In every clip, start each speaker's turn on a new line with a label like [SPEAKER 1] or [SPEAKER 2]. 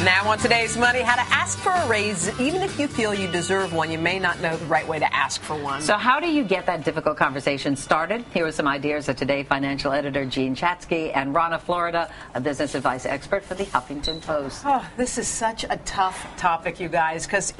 [SPEAKER 1] Now on Today's Money, how to ask for a raise. Even if you feel you deserve one, you may not know the right way to ask for one.
[SPEAKER 2] So how do you get that difficult conversation started? Here are some ideas of Today financial editor Jean Chatzky and Rana Florida, a business advice expert for the Huffington Post.
[SPEAKER 1] Oh, this is such a tough topic, you guys, because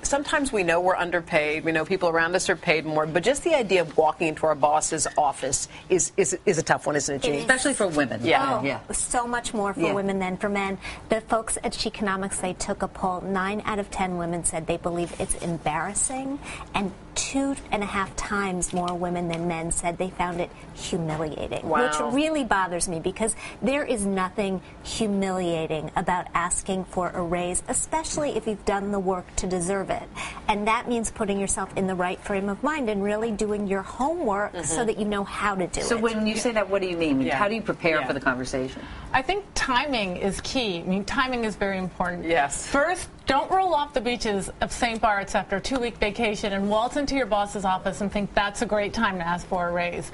[SPEAKER 1] sometimes we know we're underpaid. We know people around us are paid more, but just the idea of walking into our boss's office is a tough one, isn't it, Jean?
[SPEAKER 2] Especially for women.
[SPEAKER 3] Yeah. So much more for women than for men. The folks at Sheconomics, they took a poll. 9 out of 10 women said they believe it's embarrassing, and 2.5 times more women than men said they found it humiliating, which really bothers me because there is nothing humiliating about asking for a raise, especially if you've done the work to deserve it. And that means putting yourself in the right frame of mind and really doing your homework so that you know how to do it.
[SPEAKER 2] So when you say that, what do you mean? How do you prepare for the conversation?
[SPEAKER 4] I think timing is key. I mean, timing is very important.
[SPEAKER 1] Yes.
[SPEAKER 4] First, don't roll off the beaches of St. Bart's after a 2-week vacation and waltz into your boss's office and think that's a great time to ask for a raise.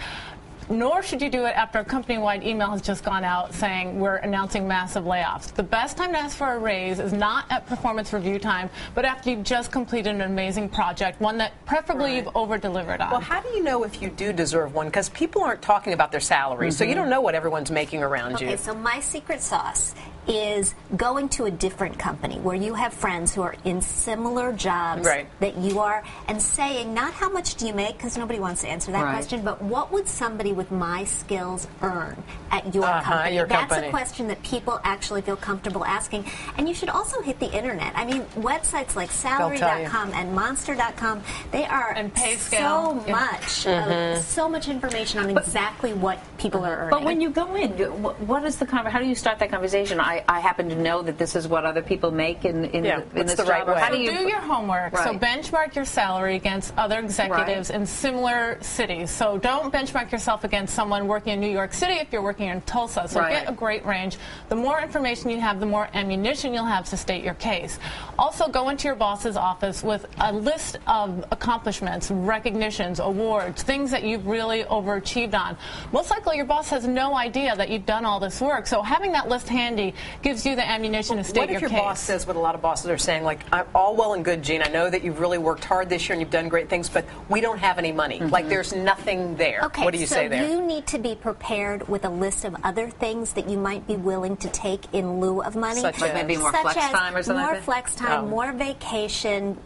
[SPEAKER 4] Nor should you do it after a company-wide email has just gone out saying we're announcing massive layoffs. The best time to ask for a raise is not at performance review time, but after you've just completed an amazing project, one that preferably you've over-delivered on.
[SPEAKER 1] Well, how do you know if you do deserve one? Because people aren't talking about their salaries, so you don't know what everyone's making around you.
[SPEAKER 3] Okay, so my secret sauce is going to a different company where you have friends who are in similar jobs that you are, and saying not how much do you make, because nobody wants to answer that question, but what would somebody with my skills earn at your company? That's a question that people actually feel comfortable asking. And you should also hit the internet. I mean, websites like salary.com and monster.com, they are
[SPEAKER 4] and pay
[SPEAKER 3] so
[SPEAKER 4] scale.
[SPEAKER 3] so much information on exactly what people are earning.
[SPEAKER 2] But when you go in, what is the how do you start that conversation? I happen to know that this is what other people make in this
[SPEAKER 1] the right
[SPEAKER 2] job.
[SPEAKER 1] way.
[SPEAKER 2] How
[SPEAKER 4] do your homework. So benchmark your salary against other executives in similar cities. So don't benchmark yourself against someone working in New York City if you're working in Tulsa. So get a great range. The more information you have, the more ammunition you'll have to state your case. Also, go into your boss's office with a list of accomplishments, recognitions, awards, things that you've really overachieved on. Most likely your boss has no idea that you've done all this work. So having that list handy gives you the ammunition to state your case.
[SPEAKER 1] What if your boss says what a lot of bosses are saying, like, all well and good, Jean, I know that you've really worked hard this year and you've done great things, but we don't have any money. Like, there's nothing there.
[SPEAKER 3] Okay,
[SPEAKER 1] what do you say there?
[SPEAKER 3] You need to be prepared with a list of other things that you might be willing to take in lieu of money.
[SPEAKER 1] Such
[SPEAKER 2] like maybe more flex time or something?
[SPEAKER 3] More flex time, more vacation,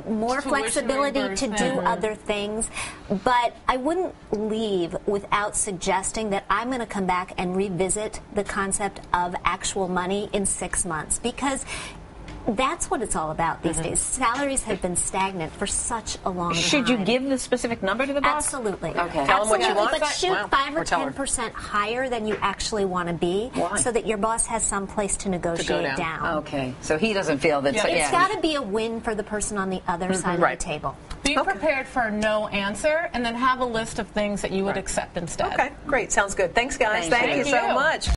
[SPEAKER 3] more flexibility to do other things. But I wouldn't leave without suggesting that I'm going to come back and revisit the concept of actual money in 6 months, because that's what it's all about these days. Salaries have been stagnant for such a long time.
[SPEAKER 2] Should you give the specific number to the boss?
[SPEAKER 3] Absolutely.
[SPEAKER 2] Okay.
[SPEAKER 1] Tell them what you want.
[SPEAKER 3] But shoot 5 or 10% higher than you actually want to be, so that your boss has some place to negotiate down.
[SPEAKER 2] Okay. So he doesn't feel that.
[SPEAKER 3] It's got to be a win for the person on the other side of the table.
[SPEAKER 4] Be prepared for a no answer, and then have a list of things that you would accept instead.
[SPEAKER 1] Okay, great. Sounds good. Thanks, guys. Thank you so much.